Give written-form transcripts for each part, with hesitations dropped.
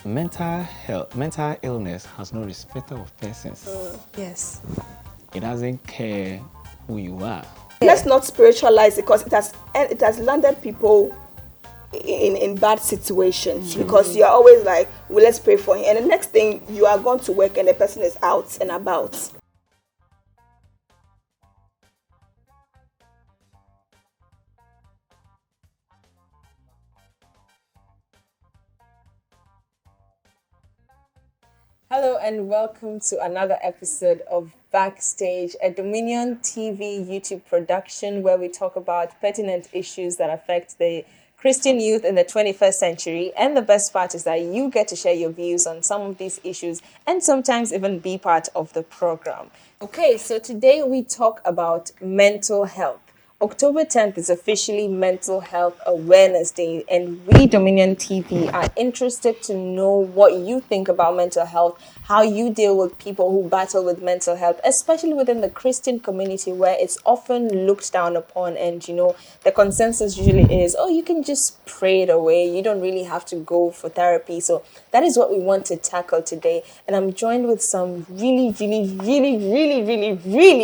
mental illness has no respect of persons. Yes. It doesn't care who you are. Let's not spiritualize it because it has landed people in bad situations because you're always like, well, let's pray for him. And the next thing you are going to work and the person is out and about. Hello and welcome to another episode of Backstage, a Dominion TV YouTube production where we talk about pertinent issues that affect the Christian youth in the 21st century. And the best part is that you get to share your views on some of these issues and sometimes even be part of the program. Okay, so today we talk about mental health. October 10th is officially Mental Health Awareness Day, and we, Dominion TV, are interested to know what you think about mental health, how you deal with people who battle with mental health, especially within the Christian community where it's often looked down upon. And, you know, the consensus usually is, oh, you can just pray it away. You don't really have to go for therapy. So that is what we want to tackle today. And I'm joined with some really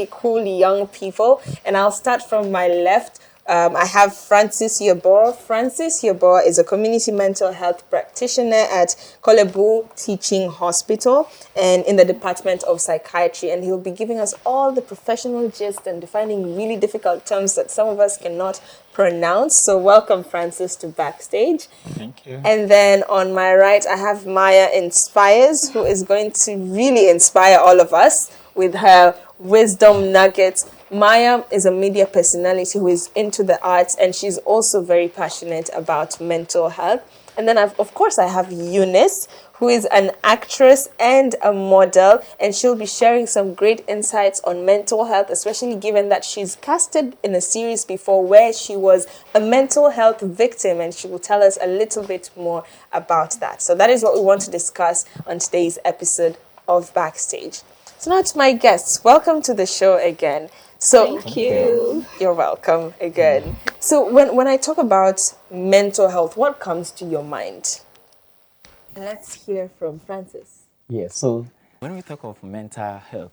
cool young people. And I'll start from my left. I have Francis Yeboah. Francis Yeboah is a community mental health practitioner at Kolebu Teaching Hospital and in the Department of Psychiatry. And he'll be giving us all the professional gist and defining really difficult terms that some of us cannot pronounce. So welcome, Francis, to Backstage. Thank you. And then on my right, I have Maya Inspires, who is going to really inspire all of us with her wisdom nuggets. Maya is a media personality who is into the arts, and she's also very passionate about mental health. And then, of course, I have Eunice, who is an actress and a model, and she'll be sharing some great insights on mental health, especially given that she's casted in a series before where she was a mental health victim, and she will tell us a little bit more about that. So that is what we want to discuss on today's episode of Backstage. So now to my guests, welcome to the show again. So Thank you. You're welcome again. So when I talk about mental health, what comes to your mind? Let's hear from Francis. Yes, so when we talk of mental health,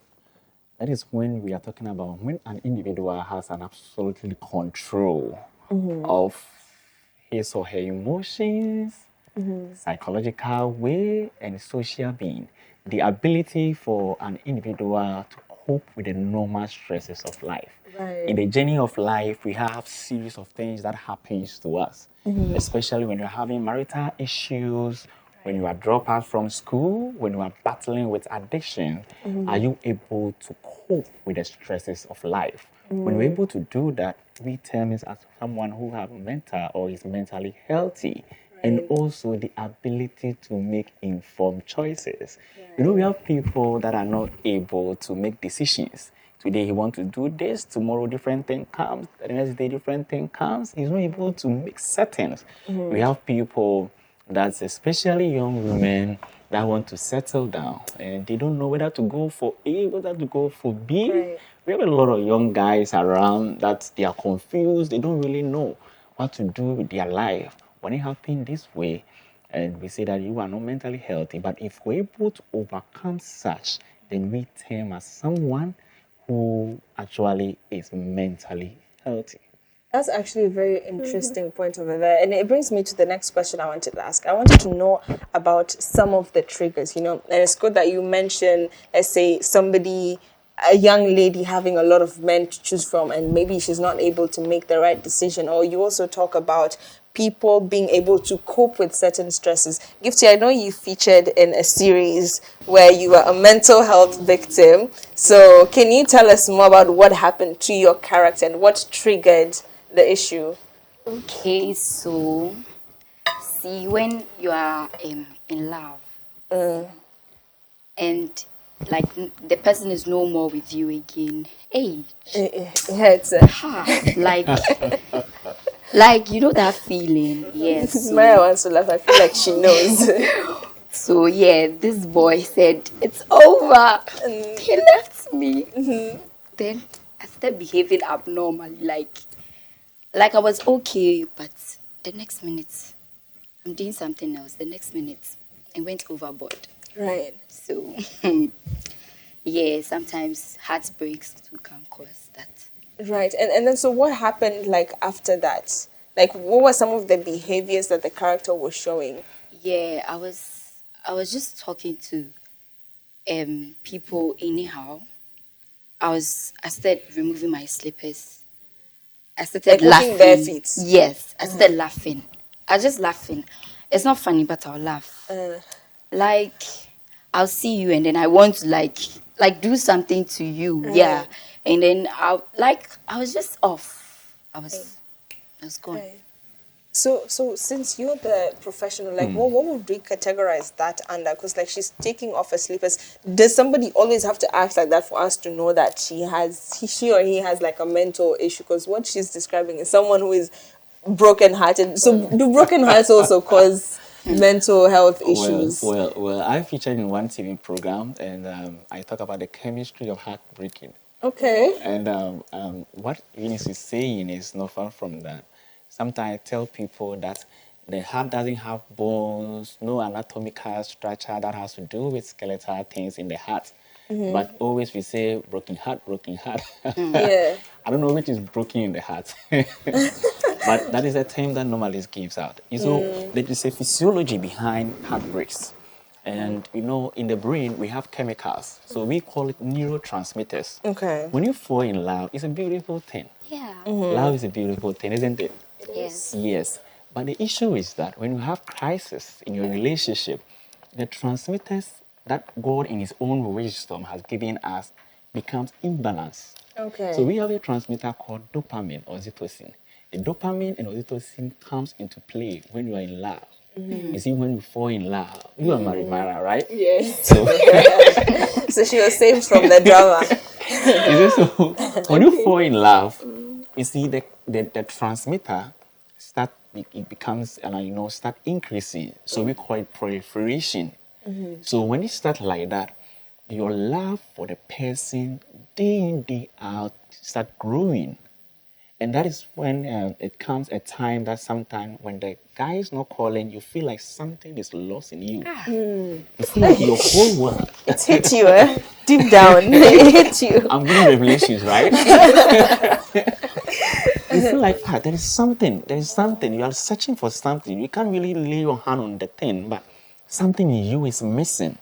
that is when we are talking about when an individual has an absolutely control of his or her emotions, psychological way, and social being. The ability for an individual to cope with the normal stresses of life. Right. In the journey of life, we have series of things that happens to us, especially when you're having marital issues, when you are dropped out from school, when you are battling with addiction. Are you able to cope with the stresses of life? When you're able to do that, we term it as someone who have mental or is mentally healthy. And also the ability to make informed choices. You know, we have people that are not able to make decisions. Today he wants to do this, tomorrow different thing comes, the next day different thing comes. He's not able to make certain. We have people that's especially young women that want to settle down and they don't know whether to go for A, whether to go for B. Right. We have a lot of young guys around that they are confused, they don't really know what to do with their life. When it happens this way, and we say that you are not mentally healthy, but if we're able to overcome such, then we term as someone who actually is mentally healthy. That's actually a very interesting point over there. And it brings me to the next question I wanted to ask. I wanted to know about some of the triggers, you know, and it's good that you mentioned, let's say, a young lady having a lot of men to choose from, and maybe she's not able to make the right decision. Or you also talk about people being able to cope with certain stresses. Gifty, I know you featured in a series where you were a mental health victim. So can you tell us more about what happened to your character and what triggered the issue? Okay, so see, when you are in love and like the person is no more with you again, age, It's like you know that feeling, yes. Maya wants to laugh. I feel like she knows. So yeah, this boy said it's over. He left me. Then I started behaving abnormally, like I was okay, but the next minute I'm doing something else. The next minute and went overboard. Right. So, yeah, sometimes heartbreaks too can cause that. Right. And then so what happened like after that? Like what were some of the behaviors that the character was showing? Yeah, I was just talking to people anyhow. I started removing my slippers. I started Like walking laughing. bare feet. Yes, I started laughing. I was just laughing. It's not funny, but I'll laugh. Like I'll see you and then I want to like do something to you. Yeah. And then I was just off. I was gone. Right. So since you're the professional, like what would we categorize that under? Because like she's taking off her slippers. Does somebody always have to act like that for us to know that she or he has like a mental issue? Because what she's describing is someone who is broken-hearted. So do broken hearts also cause mental health issues? Well, I featured in one TV program, and I talk about the chemistry of heartbreaking. Okay. And what Eunice is saying is not far from that. Sometimes I tell people that the heart doesn't have bones, no anatomical structure that has to do with skeletal things in the heart. But always we say broken heart, broken heart. Yeah. I don't know which is broken in the heart. But that is a term that normally gives out. So there is a physiology behind heartbreaks. And in the brain we have chemicals. So we call it neurotransmitters. Okay. When you fall in love, it's a beautiful thing. Yeah. Love is a beautiful thing, isn't it? Yes. Yes. But the issue is that when you have crisis in your relationship, the transmitters that God in his own wisdom has given us becomes imbalanced. Okay. So we have a transmitter called dopamine or oxytocin. The dopamine and oxytocin comes into play when you are in love. You see, when you fall in love, you are married, Mara, right? Yes. So, So she was saved from the drama. so when you fall in love, you see the transmitter it becomes start increasing. So we call it proliferation. So when it starts like that, your love for the person day in day out start growing. And that is when it comes a time that sometimes when the guy is not calling, you feel like something is lost in you. You feel like your whole world. It hit you, deep down. It hit you. I'm giving revelations, right? You feel like there is something. You are searching for something. You can't really lay your hand on the thing, but something in you is missing.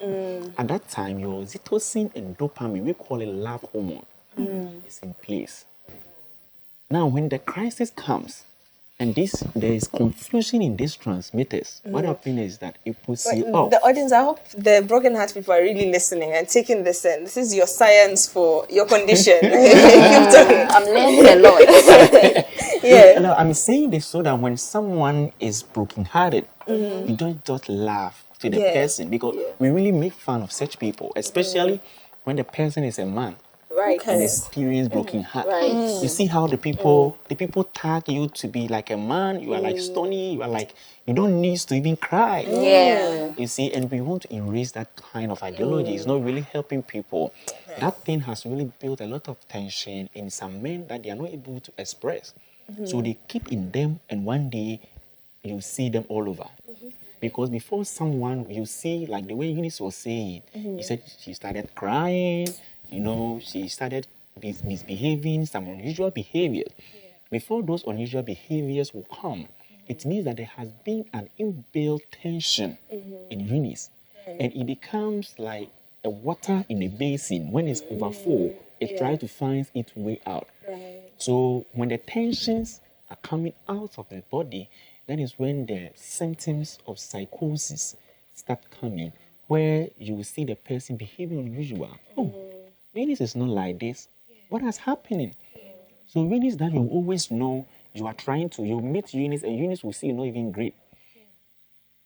At that time, your oxytocin and dopamine, we call it love hormone, is in place. Now, when the crisis comes, and there is confusion in these transmitters, what happens is that it puts you off. The audience, I hope the broken heart people are really listening and taking this in. This is your science for your condition. Keep talking. I'm learning a lot. Yeah. No, I'm saying this so that when someone is brokenhearted, you don't just laugh to the person, because we really make fun of such people, especially when the person is a man. Right. And experience broken heart. Right. You see how the people tag you to be like a man. You are like stony. You are like, you don't need to even cry. Yeah. You see, and we want to erase that kind of ideology. It's not really helping people. That thing has really built a lot of tension in some men that they are not able to express. So they keep in them, and one day you see them all over. Because before someone, you see, like the way Eunice was saying, he said she started crying, she started misbehaving, some unusual behavior. Before those unusual behaviors will come, it means that there has been an inbuilt tension in Eunice. And it becomes like a water in a basin. When it's overfull, it tries to find its way out. So when the tensions are coming out of the body, that is when the symptoms of psychosis start coming, where you will see the person behaving unusual. Oh, Eunice is not like this. What is happening? So Eunice that you always know, you meet Eunice and Eunice will see you not even great.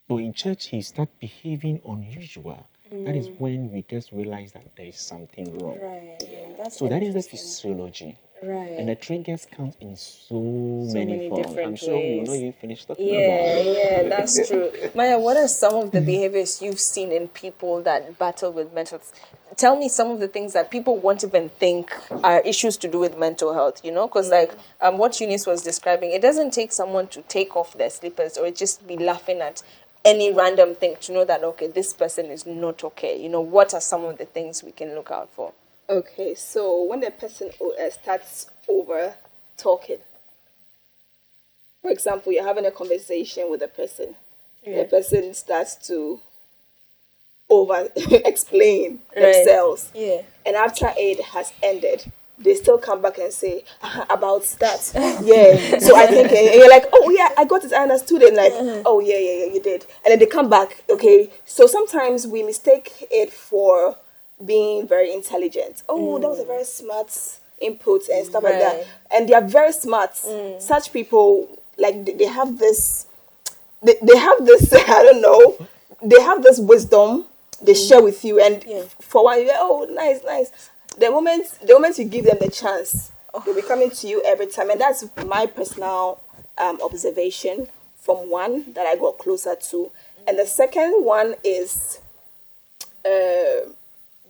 So in church, he start behaving unusual. That is when we just realize that there is something wrong. Right. Yeah, that's So that is the interesting. physiology. Right. And the triggers come in so many forms. different I'm sure we will not ways. even finish talking Yeah, about it. yeah, that's true. Maya, what are some of the behaviors you've seen in people that battle with mental health? Tell me some of the things that people won't even think are issues to do with mental health, because like what Eunice was describing, it doesn't take someone to take off their slippers or just be laughing at any random thing to know that, okay, this person is not okay? What are some of the things we can look out for? Okay, so when the person starts over talking, for example, you're having a conversation with a person, the person starts to over explain themselves, and after it has ended, they still come back and say about that. Yeah. So I think, and you're like, oh yeah, I got it, I understood it. Like, oh yeah, you did. And then they come back. Okay. So sometimes we mistake it for being very intelligent. Oh, that was a very smart input and stuff like that. And they are very smart. Such people, like they have this. They have this. I don't know. They have this wisdom they share with you, and for one, you're like, oh, nice. The moment you give them the chance, they'll be coming to you every time, and that's my personal observation from one that I got closer to, and the second one is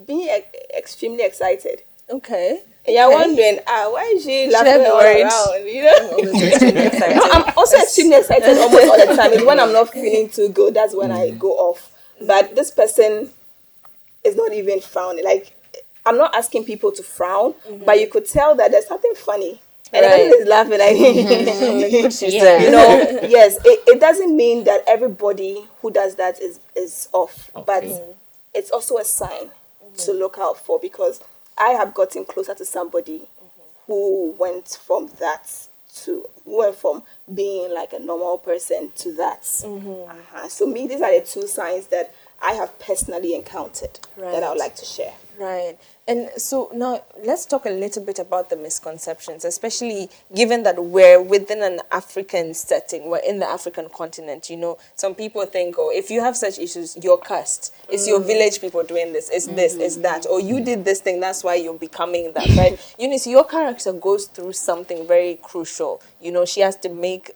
being extremely excited. Okay. And you're wondering, why is she laughing all around? No, I'm also extremely excited almost all the time. It's when I'm not feeling too good, that's when I go off. But this person is not even frowning. Like, I'm not asking people to frown, but you could tell that there's something funny. And the person is laughing like, yes, it doesn't mean that everybody who does that is off. Okay. But it's also a sign to look out for, because I have gotten closer to somebody who went from being like a normal person to that. So me, these are the two signs that I have personally encountered that I would like to share. Right. And so now let's talk a little bit about the misconceptions, especially given that we're within an African setting, we're in the African continent. Some people think, oh, if you have such issues, you're cursed. It's your village people doing this. It's this, it's that. Or you did this thing, that's why you're becoming that, right? Eunice, your character goes through something very crucial. She has to make,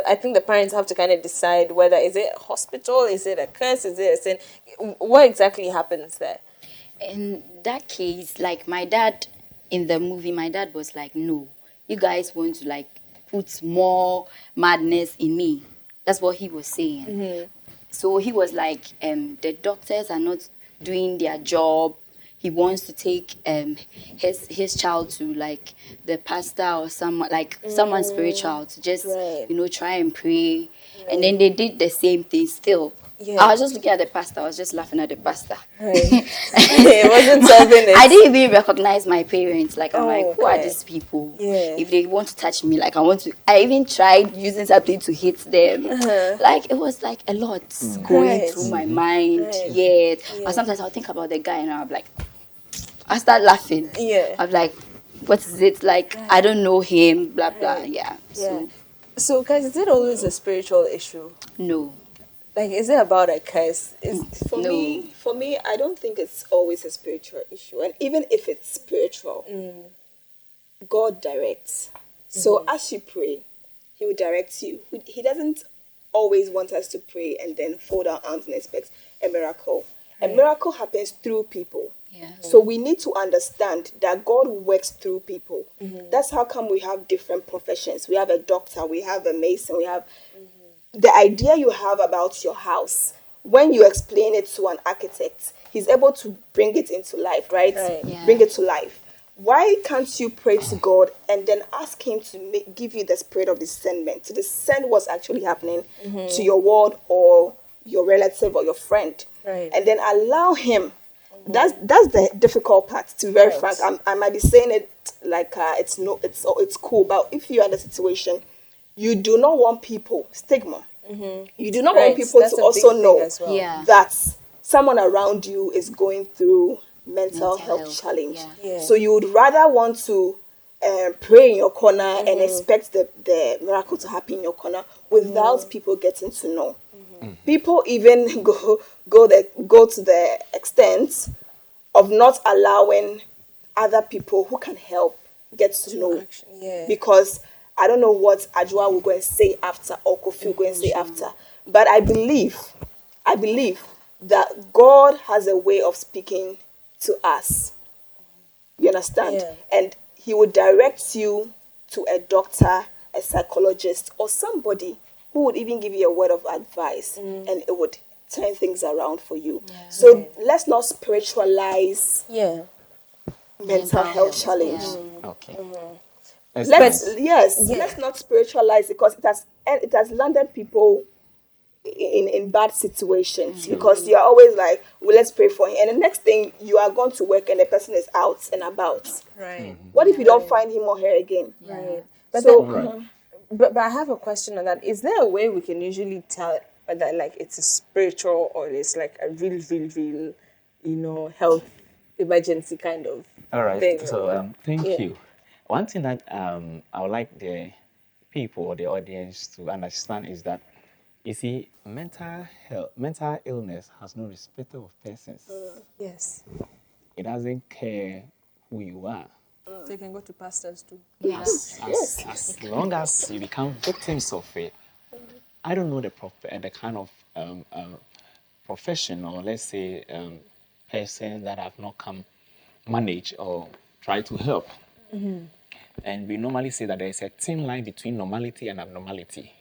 I think the parents have to kind of decide whether, is it a hospital, is it a curse, is it a sin? What exactly happens there? In that case, like my dad in the movie, my dad was like, no, you guys want to like put more madness in me. That's what he was saying. So he was like, the doctors are not doing their job. He wants to take his child to like the pastor or someone like someone spiritual to just try and pray. And then they did the same thing still. I was just looking at the pastor. I was just laughing at the pastor. It wasn't solving it. I didn't even recognize my parents. Like, I'm like, who are these people? If they want to touch me, like, I even tried using something to hit them. Like, it was like a lot going through my mind. But sometimes I'll think about the guy and I'll be like, I start laughing. I'm like, what is it? Like, I don't know him, blah, blah. So, guys, is it always a spiritual issue? No. Like, is it about a curse? For me, I don't think it's always a spiritual issue. And even if it's spiritual, God directs. So as you pray, He will direct you. He doesn't always want us to pray and then fold our arms and expect a miracle. A miracle happens through people. So we need to understand that God works through people. That's how come we have different professions. We have a doctor, we have a mason, we have... The idea you have about your house, when you explain it to an architect, he's able to bring it into life, right? Bring it to life. Why can't you pray to God and then ask him to give you the spirit of discernment, to discern what's actually happening to your world or your relative or your friend, and then allow him. That's the difficult part. To be very frank, I might be saying it like it's cool, but if you're in the situation, you do not want people, stigma. You do not want people to also know that someone around you is going through mental health challenge. So you would rather want to pray in your corner and expect the miracle to happen in your corner without people getting to know. People even go to the extent of not allowing other people who can help get to know. Because I don't know what Ajwa will go and say after, or Kofi will go and say after. But I believe that God has a way of speaking to us. You understand? And he will direct you to a doctor, a psychologist, or somebody who would even give you a word of advice, and it would turn things around for you. So let's not spiritualize mental health challenge. Okay. Let's not spiritualize it, because it has landed people in bad situations, because you're always like, well, let's pray for him, and the next thing you are going to work and the person is out and about. Right. What if you don't find him or her again? Right. But So then, but I have a question on that. Is there a way we can usually tell whether like it's a spiritual or it's like a real, health emergency kind of All right. thing? So thank you. One thing that I would like the people or the audience to understand is that, you see, mental illness has no respect of persons. Yes. It doesn't care who you are. So you can go to pastors too. As long as you become victims of it, I don't know the kind of profession, or let's say person that have not come manage or try to help. And we normally say that there is a thin line between normality and abnormality.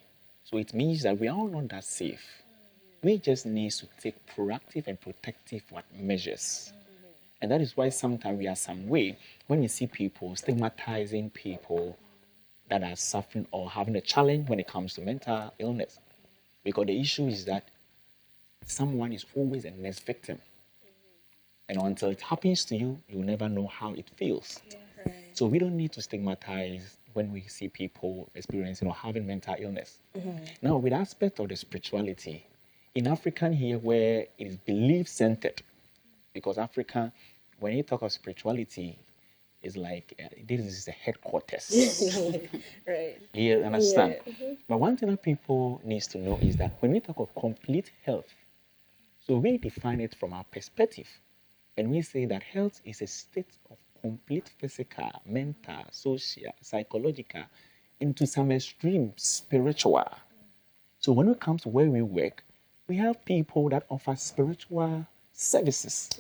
So it means that we are all not that safe. We just need to take proactive and protective measures. And that is why sometimes we are some way, when we see people stigmatizing people that are suffering or having a challenge when it comes to mental illness. Because the issue is that someone is always a next victim. And until it happens to you, you'll never know how it feels. So we don't need to stigmatize when we see people experiencing or having mental illness. Now, with the aspect of the spirituality, in African here where it is belief-centered, because Africa, when you talk of spirituality, it's like this is the headquarters. Right. You understand? But one thing that people need to know is that when we talk of complete health, so we define it from our perspective. And we say that health is a state of complete physical, mental, social, psychological, and to some extreme spiritual. So when it comes to where we work, we have people that offer spiritual services.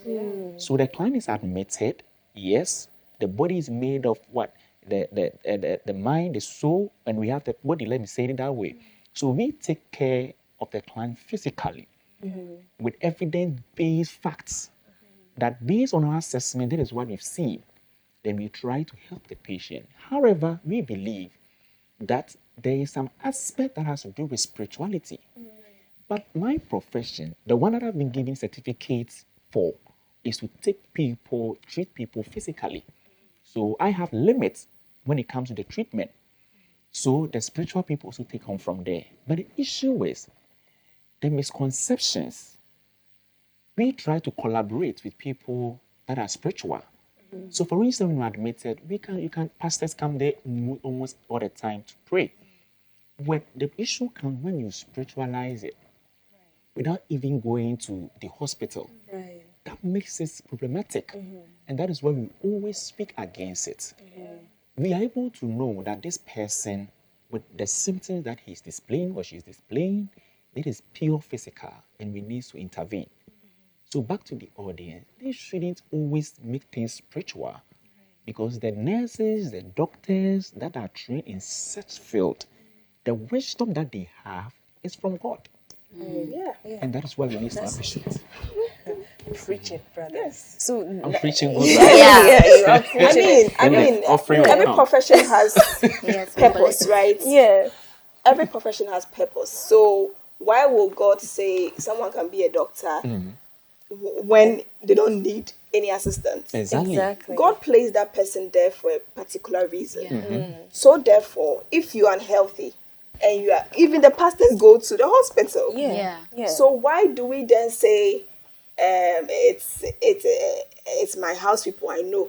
So the client is admitted, yes, the body is made of what? The mind, the soul, and we have the body, let me say it that way. So we take care of the client physically with evidence-based facts that based on our assessment, that is what we've seen. Then we try to help the patient. However, we believe that there is some aspect that has to do with spirituality. But my profession, the one that I've been giving certificates for, is to treat people physically. So I have limits when it comes to the treatment. So the spiritual people also take on from there. But the issue is the misconceptions. We try to collaborate with people that are spiritual. So for instance, when we're admitted, pastors come there almost all the time to pray. When the issue comes when you spiritualize it, without even going to the hospital, that makes it problematic. And that is why we always speak against it. We are able to know that this person, with the symptoms that he's displaying or she's displaying, it is pure physical and we need to intervene. So back to the audience, they shouldn't always make things spiritual, because the nurses, the doctors that are trained in such field, the wisdom that they have is from God. And that is why we need to appreciate. Preach it, brother. Yes. So I'm preaching good. you are preaching. Every profession has purpose, right? Yeah. Every profession has purpose. So why will God say someone can be a doctor when they don't need any assistance? Exactly. God placed that person there for a particular reason. So therefore, if you are unhealthy and you are, even the pastors go to the hospital. So why do we then say it's my house people? I know.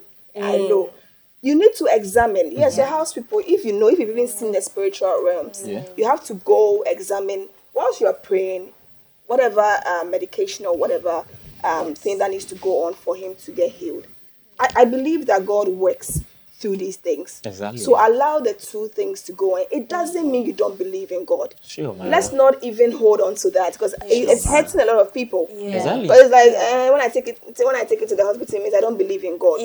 You need to examine. Yes, your house people. If you've even seen the spiritual realms, you have to go examine whilst you are praying, whatever medication or whatever thing that needs to go on for him to get healed. I believe that God works through these things. Exactly. So allow the two things to go on. It doesn't mean you don't believe in God. Sure, man. Let's not even hold on to that, because it's hurting a lot of people. Exactly. But it's like when I take it to the hospital, it means I don't believe in God.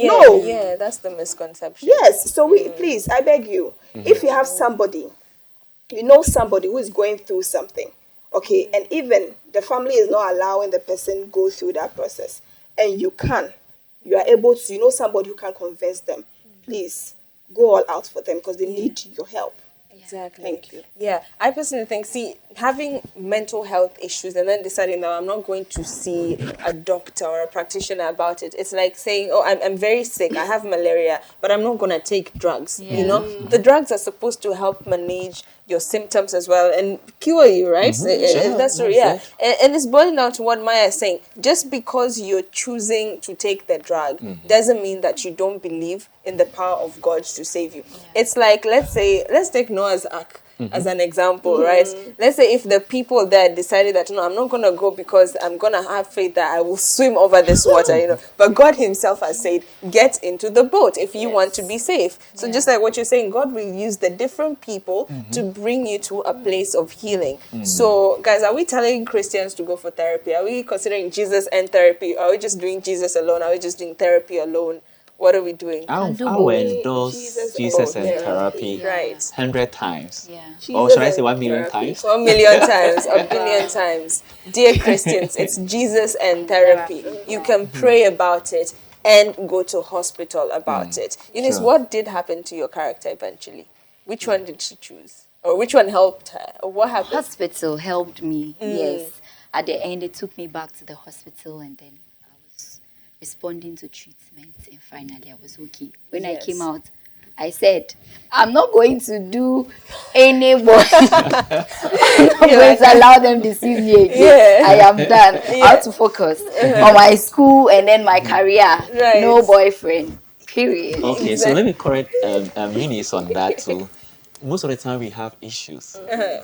That's the misconception. Yes. So please, I beg you, if you have somebody you know somebody who is going through something, okay, and even the family is not allowing the person go through that process, and you are able to, you know somebody who can convince them, please go all out for them because they need your help. Exactly. Thank you. Yeah, I personally think, see, having mental health issues and then deciding that I'm not going to see a doctor or a practitioner about it, it's like saying, oh, I'm very sick, I have malaria, but I'm not going to take drugs. You know, the drugs are supposed to help manage your symptoms as well and cure you, right? Sure, That's true, that's yeah. it. And it's boiling down to what Maya is saying. Just because you're choosing to take the drug doesn't mean that you don't believe in the power of God to save you. It's like, let's take Noah's Ark as an example, right? Let's say if the people there decided that, no, I'm not going to go because I'm going to have faith that I will swim over this water, you know. But God himself has said, get into the boat if you want to be safe. So just like what you're saying, God will use the different people to bring you to a place of healing. So, guys, are we telling Christians to go for therapy? Are we considering Jesus and therapy? Are we just doing Jesus alone? Are we just doing therapy alone? What are we doing? I do will both. endorse Jesus Jesus and and therapy. therapy Yeah. Right. 100 times. Yeah. Or Jesus should I say and 1 million therapy. times? 1 million times, a billion times. Dear Christians, it's Jesus and therapy. You can pray about it and go to hospital about it. Eunice, Sure. what did happen to your character eventually? Which one did she choose? Or which one helped her? Or what happened? Hospital helped me. Yes. At the end, they took me back to the hospital, and then I was responding to treatment, and finally I was okay. When I came out, I said, I'm not going to do anybody. I'm not going to allow them deceive me again. I am done. I have to focus on my school and then my career. No boyfriend. Period. Okay, so let me correct Eunice on that too. Most of the time we have issues,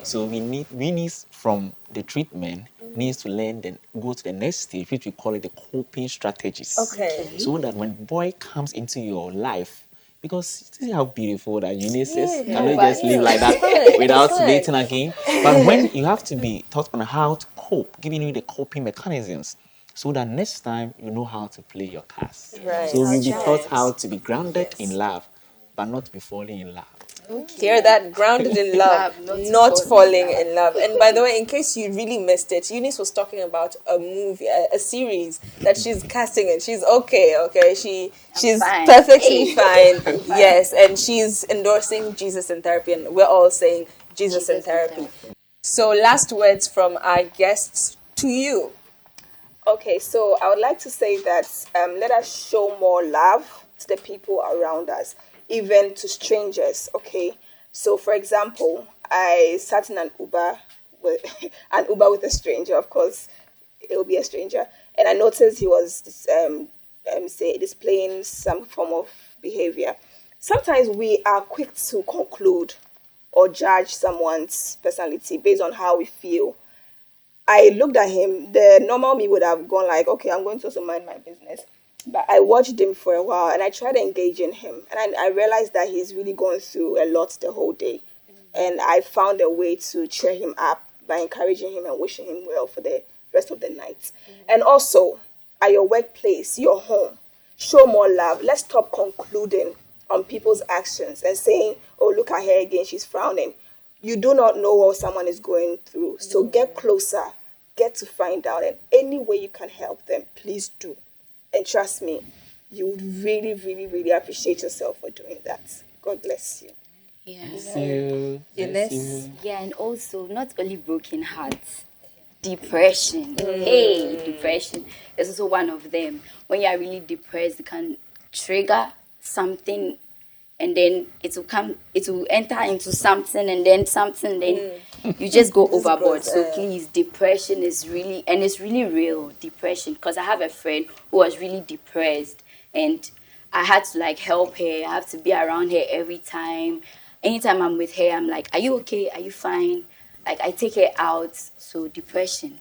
so we need from the treatment needs to learn then go to the next stage, which we call it the coping strategies. Okay. So that when boy comes into your life, because see how beautiful that Eunice is, cannot just live like that without dating again. But when you have to be taught on how to cope, giving you the coping mechanisms, so that next time you know how to play your cards. Right. So you'll be taught how to be grounded in love, but not to be falling in love. Hear that? Grounded in love, not falling in love. And by the way, in case you really missed it, Eunice was talking about a movie, a series that she's casting, and she's okay. She's fine. perfectly fine. Yes, and she's endorsing Jesus and therapy, and we're all saying Jesus and therapy. So, last words from our guests to you. Okay, so I would like to say that let us show more love to the people around us, even to strangers. Okay, so for example, I sat in an Uber with with a stranger. Of course, it will be a stranger, and I noticed he was displaying some form of behavior. Sometimes we are quick to conclude or judge someone's personality based on how we feel. I looked at him. The normal me would have gone like, okay, I'm going to also mind my business. But I watched him for a while and I tried engaging him. And I realized that he's really going through a lot the whole day. And I found a way to cheer him up by encouraging him and wishing him well for the rest of the night. And also, at your workplace, your home, show more love. Let's stop concluding on people's actions and saying, oh, look at her again, she's frowning. You do not know what someone is going through. So get closer, get to find out. And any way you can help them, please do. And trust me, you would really, really, really appreciate yourself for doing that. God bless you. Yes. Eunice. Yeah, and also not only broken hearts, depression. Hey, depression is also one of them. When you are really depressed, it can trigger something, and then it will enter into something, and then something, then you just go overboard. So please, depression is really, and it's really real, depression, because I have a friend who was really depressed, and I had to like help her. I have to be around her every time. Anytime I'm with her, I'm like, are you okay? Are you fine? Like, I take her out. So depression,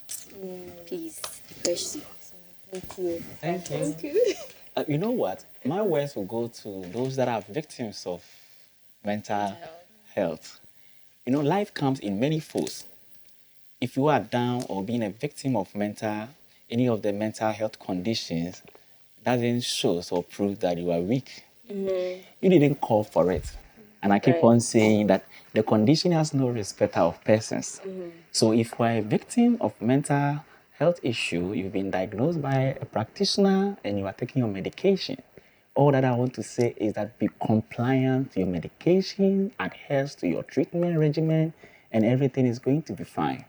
please, depression. Thank you. You know what? My words will go to those that are victims of mental health. You know, life comes in many folds. If you are down or being a victim of any of the mental health conditions, doesn't show or prove that you are weak. You didn't call for it. And I keep Right. on saying that the condition has no respect of persons. So if we're a victim of mental health issue, you've been diagnosed by a practitioner and you are taking your medication, all that I want to say is that be compliant to your medication, adhere to your treatment regimen, and everything is going to be fine.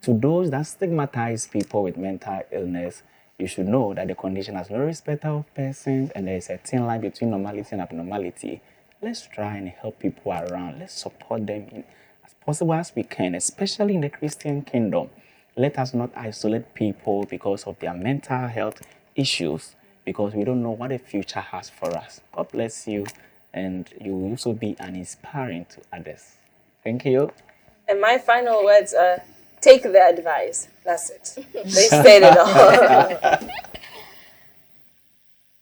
To those that stigmatize people with mental illness, you should know that the condition has no respect of persons and there is a thin line between normality and abnormality. Let's try and help people around. Let's support them in as possible as we can, especially in the Christian kingdom. Let us not isolate people because of their mental health issues, because we don't know what the future has for us. God bless you, and you will also be an inspiring to others. Thank you. And my final words are take the advice. That's it. They said it all.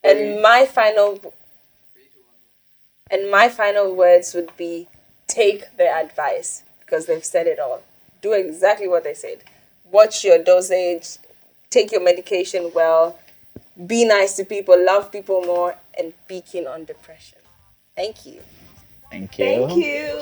and my final words would be take the advice because they've said it all. Do exactly what they said. Watch your dosage, take your medication well, be nice to people, love people more, and be keen on depression. Thank you. Thank you. Thank you.